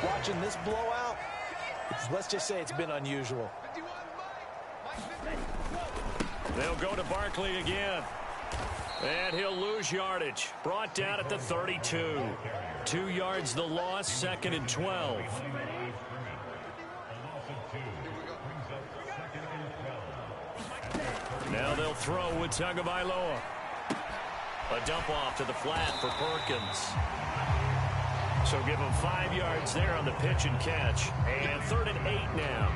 watching this blowout, let's just say it's been unusual. They'll go to Barkley again. And he'll lose yardage. Brought down at the 32. 2 yards the loss, 2nd and 12. Now they'll throw with Tagovailoa. A dump off to the flat for Perkins. So give him 5 yards there on the pitch and catch. And 3rd and 8 now.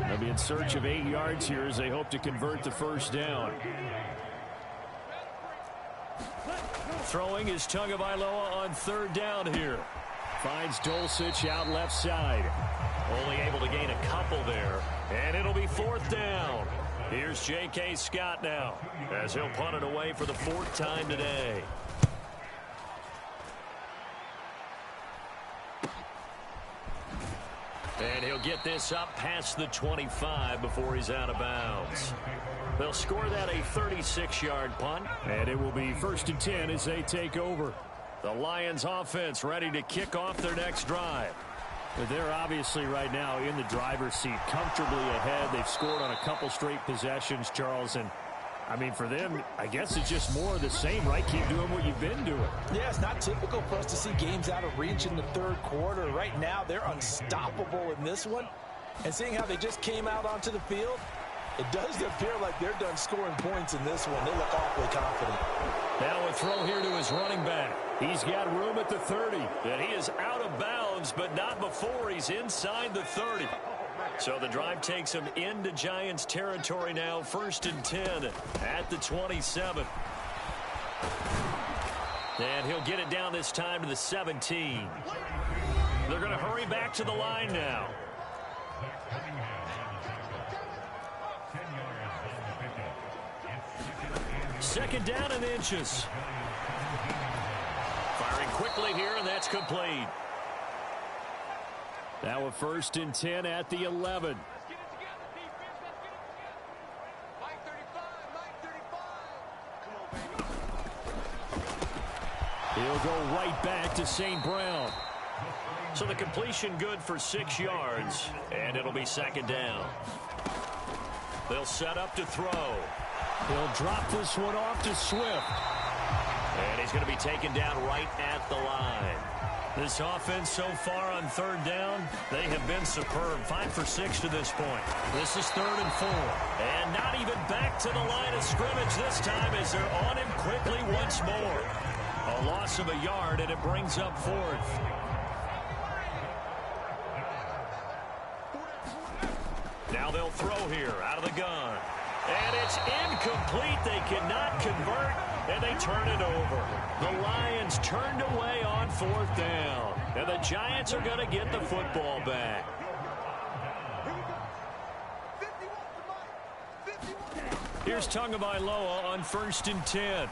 They'll be in search of 8 yards here as they hope to convert the 1st down. Throwing is Tagovailoa on 3rd down here. Finds Dulcich out left side. Only able to gain a couple there. And it'll be 4th down. Here's J.K. Scott now as he'll punt it away for the 4th time today. And he'll get this up past the 25 before he's out of bounds. They'll score that a 36-yard punt, and it will be 1st and 10 as they take over. The Lions offense ready to kick off their next drive. They're obviously right now in the driver's seat, comfortably ahead. They've scored on a couple straight possessions, Charles, and I mean, for them, I guess it's just more of the same, right? Keep doing what you've been doing. Yeah, it's not typical for us to see games out of reach in the 3rd quarter. Right now, they're unstoppable in this one. And seeing how they just came out onto the field, it does appear like they're done scoring points in this one. They look awfully confident. Now a throw here to his running back. He's got room at the 30. And he is out of bounds, but not before he's inside the 30. So the drive takes him into Giants territory now. 1st and 10 at the 27. And he'll get it down this time to the 17. They're going to hurry back to the line now. Second down and inches. Firing quickly here, and that's complete. Now a 1st and 10 at the 11. He'll go right back to St. Brown. So the completion good for 6 yards, and it'll be 2nd down. They'll set up to throw. He'll drop this one off to Swift. And he's going to be taken down right at the line. This offense so far on 3rd down, they have been superb. 5 for 6 to this point. This is 3rd and 4. And not even back to the line of scrimmage this time as they're on him quickly once more. A loss of a yard, and it brings up 4th. Now they'll throw here out of the gun. And it's incomplete. They cannot convert, and they turn it over. The Lions turned away on 4th down. And the Giants are going to get the football back. Here's Tagovailoa on 1st and 10.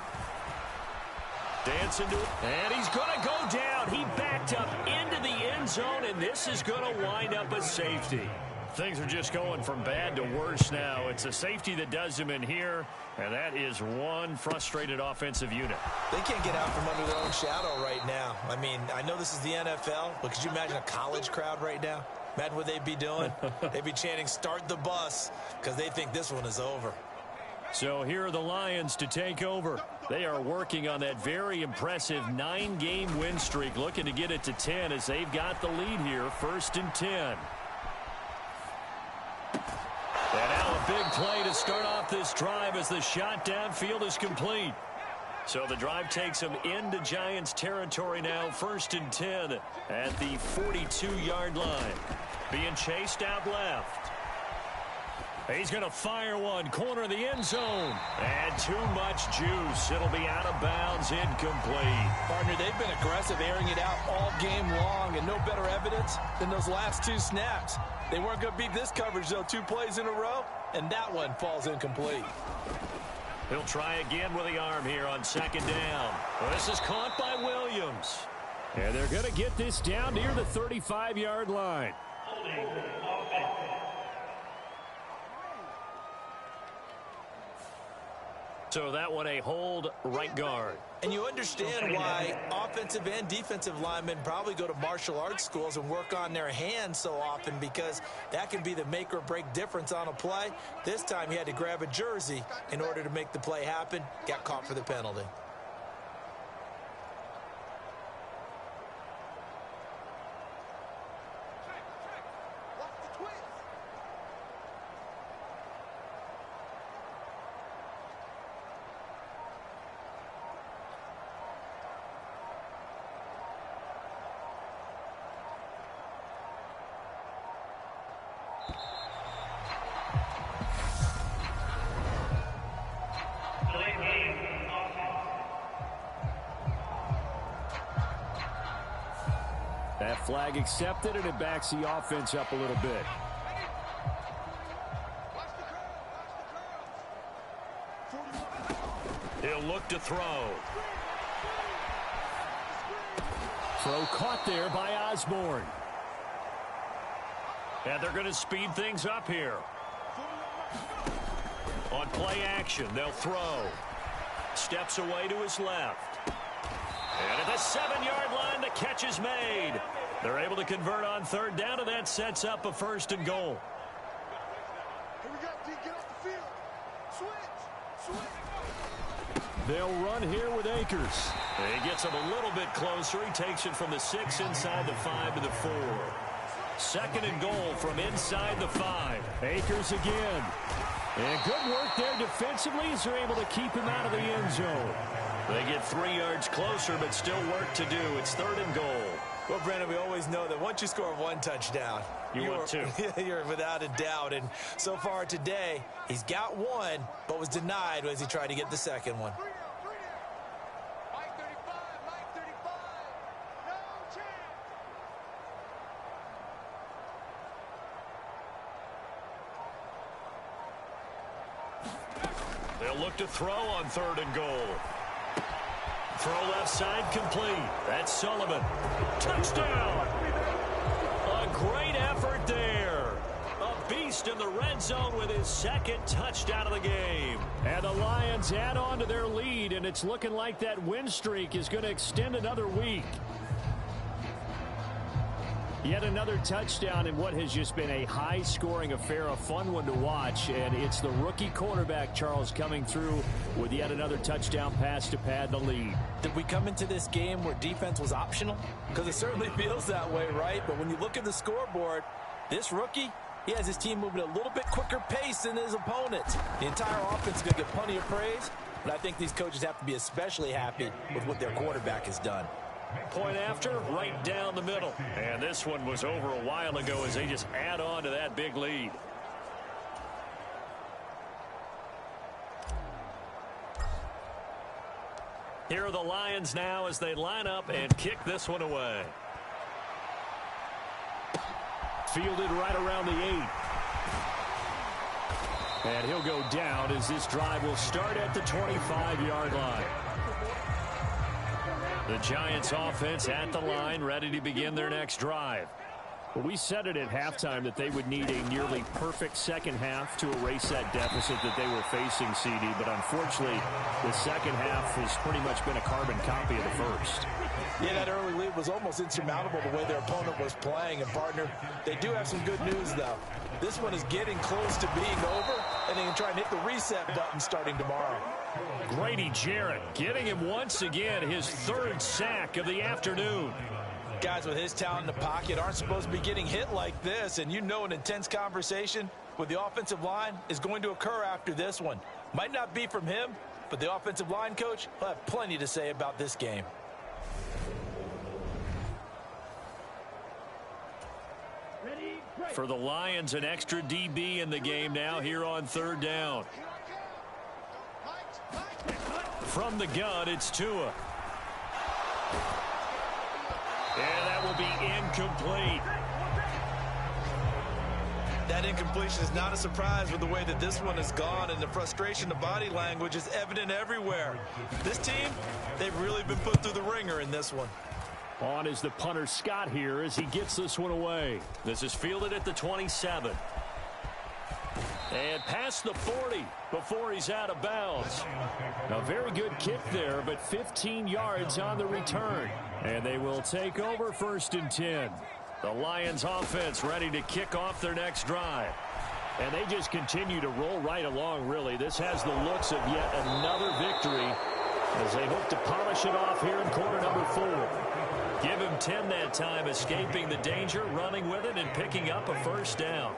Dancing to it, and he's going to go down. He backed up into the end zone, and this is going to wind up a safety. Things are just going from bad to worse now. It's a safety that does him in here, and that is one frustrated offensive unit. They can't get out from under their own shadow right now. I mean, I know this is the NFL, but could you imagine a college crowd right now? Imagine what they'd be doing. They'd be chanting, "Start the bus," because they think this one is over. So here are the Lions to take over. They are working on that very impressive 9-game win streak, looking to get it to 10 as they've got the lead here. 1st and 10. And now a big play to start off this drive as the shot downfield is complete. So the drive takes them into Giants territory now. 1st and 10 at the 42-yard line. Being chased out left. He's going to fire one. Corner of the end zone. And too much juice. It'll be out of bounds. Incomplete. Partner, they've been aggressive, airing it out all game long, and no better evidence than those last 2 snaps. They weren't going to beat this coverage, though. 2 plays in a row, and that one falls incomplete. He'll try again with the arm here on 2nd down. Well, this is caught by Williams. And they're going to get this down near the 35-yard line. So that one a hold right guard. And you understand why offensive and defensive linemen probably go to martial arts schools and work on their hands so often, because that can be the make or break difference on a play. This time he had to grab a jersey in order to make the play happen. Got caught for the penalty. That flag accepted, and it backs the offense up a little bit. He'll look to throw. Throw caught there by Osborne. And they're going to speed things up here. On play action, they'll throw. Steps away to his left. And at the 7-yard line, the catch is made. They're able to convert on 3rd down, and that sets up a 1st and goal. Here we go, D. Get off the field. Switch. They'll run here with Akers. And he gets him a little bit closer. He takes it from the 6 inside the 5 to the 4. second and goal from inside the 5. Akers again. And good work there defensively as they're able to keep him out of the end zone. They get 3 yards closer, but still work to do. It's third and goal. Well, Brandon, we always know that once you score 1 touchdown, want 2. You're without a doubt. And so far today, he's got 1, but was denied as he tried to get the second one. They'll look to throw on third and goal. Throw left side complete. That's Sullivan. Touchdown! A great effort there. A beast in the red zone with his second touchdown of the game. And the Lions add on to their lead, and it's looking like that win streak is going to extend another week. Yet another touchdown in what has just been a high-scoring affair, a fun one to watch. And it's the rookie quarterback, Charles, coming through with yet another touchdown pass to pad the lead. Did we come into this game where defense was optional? Because it certainly feels that way, right? But when you look at the scoreboard, this rookie, he has his team moving at a little bit quicker pace than his opponents. The entire offense is going to get plenty of praise, but I think these coaches have to be especially happy with what their quarterback has done. Point after, right down the middle. And this one was over a while ago as they just add on to that big lead. Here are the Lions now as they line up and kick this one away. Fielded right around the 8. And he'll go down as this drive will start at the 25-yard line. The Giants offense at the line, ready to begin their next drive. Well, we said it at halftime that they would need a nearly perfect second half to erase that deficit that they were facing, CD. But unfortunately, the second half has pretty much been a carbon copy of the first. Yeah, that early lead was almost insurmountable the way their opponent was playing. And, partner, they do have some good news, though. This one is getting close to being over, and they can try and hit the reset button starting tomorrow. Grady Jarrett getting him once again, his 3rd sack of the afternoon. Guys with his talent in the pocket aren't supposed to be getting hit like this, and you know an intense conversation with the offensive line is going to occur after this one. Might not be from him, but the offensive line coach will have plenty to say about this game. For the Lions, an extra DB in the game now here on 3rd down. From the gun, it's Tua. And that will be incomplete. That incompletion is not a surprise with the way that this one has gone, and the frustration, the body language is evident everywhere. This team, they've really been put through the ringer in this one. On is the punter Scott here as he gets this one away. This is fielded at the 27. And past the 40 before he's out of bounds. A very good kick there, but 15 yards on the return. And they will take over 1st and 10. The Lions offense ready to kick off their next drive. And they just continue to roll right along, really. This has the looks of yet another victory as they hope to polish it off here in quarter number 4. Give him 10 that time, escaping the danger, running with it, and picking up a 1st down.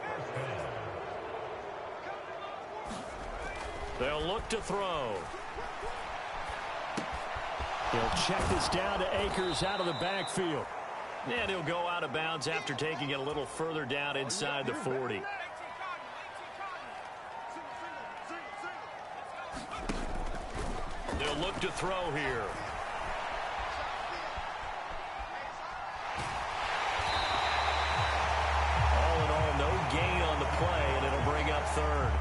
They'll look to throw. He'll check this down to Akers out of the backfield. And he'll go out of bounds after taking it a little further down inside the 40. They'll look to throw here. All in all, no gain on the play, and it'll bring up 3rd.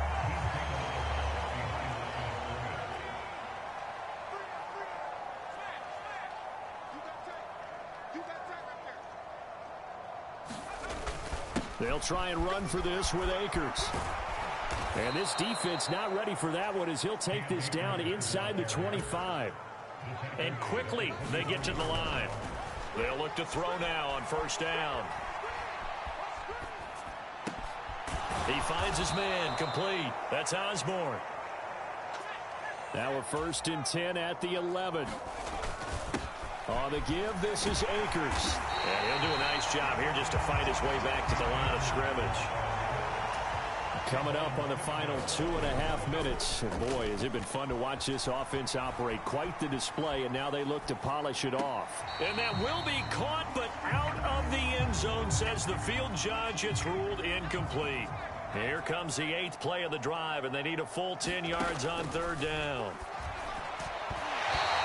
They'll try and run for this with Akers. And this defense not ready for that one as he'll take this down inside the 25. And quickly they get to the line. They'll look to throw now on 1st down. He finds his man complete. That's Osborne. Now a 1st and 10 at the 11. On the give, this is Akers. And he'll do a nice job here just to fight his way back to the line of scrimmage. Coming up on the final 2.5 minutes. And boy, has it been fun to watch this offense operate. Quite the display, and now they look to polish it off. And that will be caught, but out of the end zone, says the field judge. It's ruled incomplete. Here comes the 8th play of the drive, and they need a full 10 yards on 3rd down.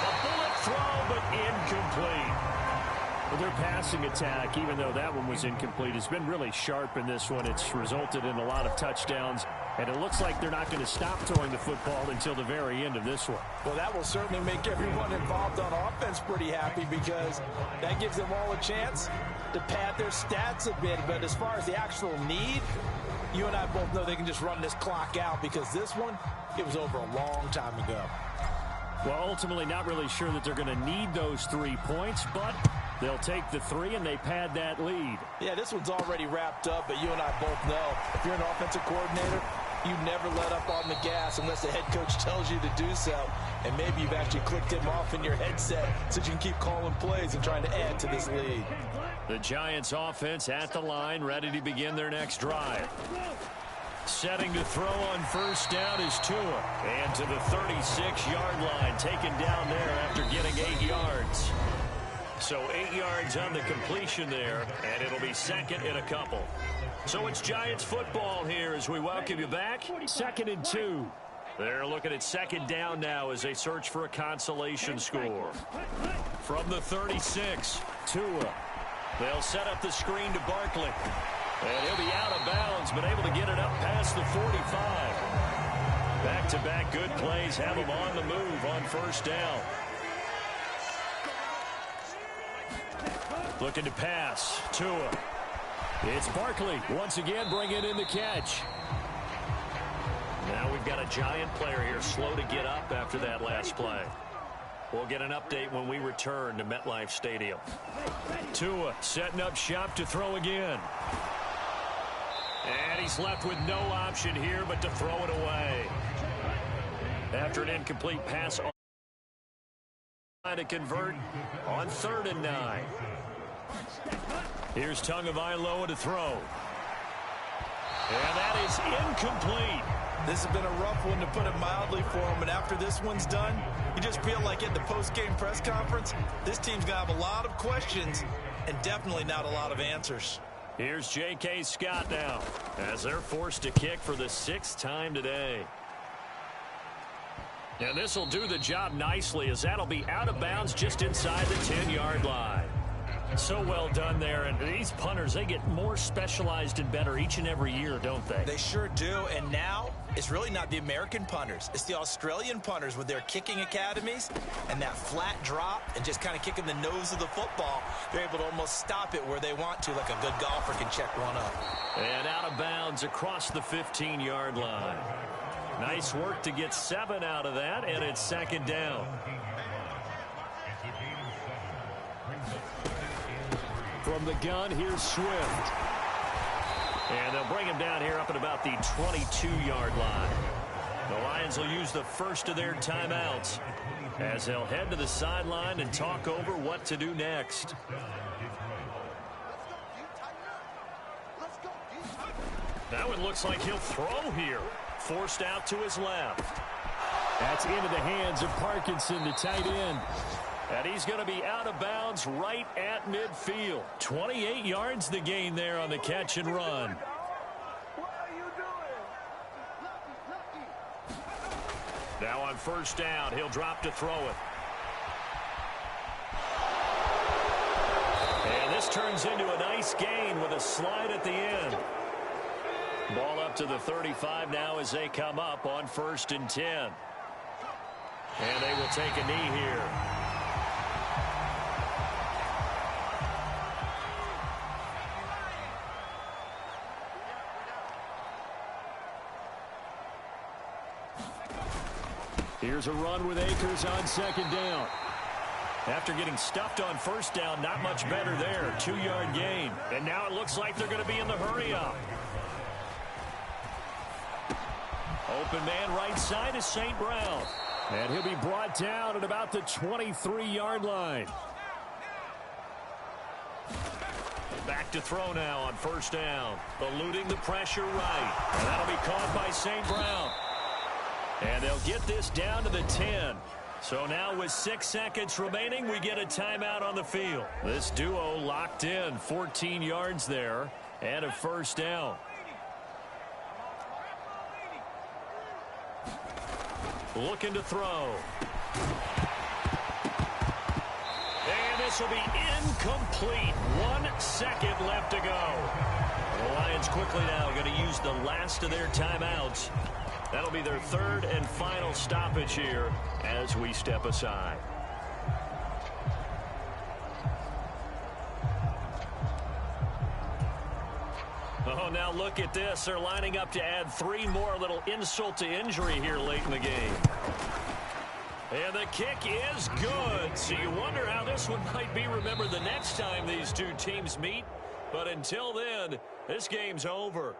A bullet throw, but incomplete. Well, their passing attack, even though that one was incomplete, has been really sharp in this one. It's resulted in a lot of touchdowns, and it looks like they're not going to stop throwing the football until the very end of this one. Well, that will certainly make everyone involved on offense pretty happy, because that gives them all a chance to pad their stats a bit. But as far as the actual need, you and I both know they can just run this clock out, because this one, it was over a long time ago. Well, ultimately not really sure that they're going to need those 3 points, but they'll take the 3 and they pad that lead. Yeah, this one's already wrapped up, but you and I both know if you're an offensive coordinator, you never let up on the gas unless the head coach tells you to do so. And maybe you've actually clicked him off in your headset so you can keep calling plays and trying to add to this lead. The Giants offense at the line, ready to begin their next drive. Setting to throw on 1st down is Tua. And to the 36-yard line, taken down there after getting 8 yards. So 8 yards on the completion there, and it'll be 2nd and a couple. So it's Giants football here as we welcome you back. 2nd and 2. They're looking at 2nd down now as they search for a consolation score. From the 36, Tua. they'll set up the screen to Barkley. And he'll be out of bounds, but able to get it up past the 45. Back-to-back good plays have him on the move on 1st down. Looking to pass. Tua. It's Barkley once again bringing in the catch. Now we've got a Giant player here slow to get up after that last play. We'll get an update when we return to MetLife Stadium. Tua setting up shop to throw again. And he's left with no option here but to throw it away. After an incomplete pass to convert on 3rd and 9. Here's Tagovailoa to throw. And that is incomplete. This has been a rough one, to put it mildly, for him. And after this one's done, you just feel like at the post-game press conference, this team's going to have a lot of questions and definitely not a lot of answers. Here's J.K. Scott now as they're forced to kick for the 6th time today. And this will do the job nicely, as that'll be out of bounds just inside the 10-yard line. So well done there. And these punters, they get more specialized and better each and every year, don't they? They sure do. And now it's really not the American punters. It's the Australian punters with their kicking academies and that flat drop and just kind of kicking the nose of the football. They're able to almost stop it where they want to, like a good golfer can check one up. And out of bounds across the 15-yard line. Nice work to get 7 out of that, and it's 2nd down. From the gun, here's Swift. And they'll bring him down here up at about the 22-yard line. The Lions will use the first of their timeouts as they'll head to the sideline and talk over what to do next. That one looks like he'll throw here. Forced out to his left. That's into the hands of Parkinson, the tight end. And he's going to be out of bounds right at midfield. 28 yards the gain there on the catch and run. Now on 1st down, he'll drop to throw it. And this turns into a nice gain with a slide at the end. Ball up to the 35 now as they come up on 1st and 10. And they will take a knee here. Here's a run with Akers on 2nd down. After getting stuffed on 1st down, not much better there. 2-yard gain. And now it looks like they're going to be in the hurry-up. Open man right side is St. Brown. And he'll be brought down at about the 23-yard line. Back to throw now on first down. Eluding the pressure right. And that'll be caught by St. Brown. And they'll get this down to the 10. So now with 6 seconds remaining, we get a timeout on the field. This duo locked in, 14 yards there, and a first down. Looking to throw. And this will be incomplete. 1 second left to go. The Lions quickly now going to use the last of their timeouts. That'll be their third and final stoppage here as we step aside. Oh, now look at this. They're lining up to add 3 more, little insult to injury here late in the game. And the kick is good. So you wonder how this one might be remembered the next time these two teams meet. But until then, this game's over.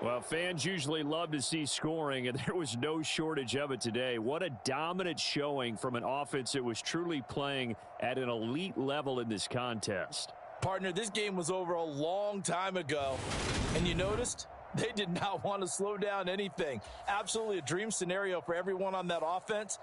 Well, fans usually love to see scoring, and there was no shortage of it today. What a dominant showing from an offense that was truly playing at an elite level in this contest. Partner, this game was over a long time ago, and you noticed they did not want to slow down anything. Absolutely a dream scenario for everyone on that offense.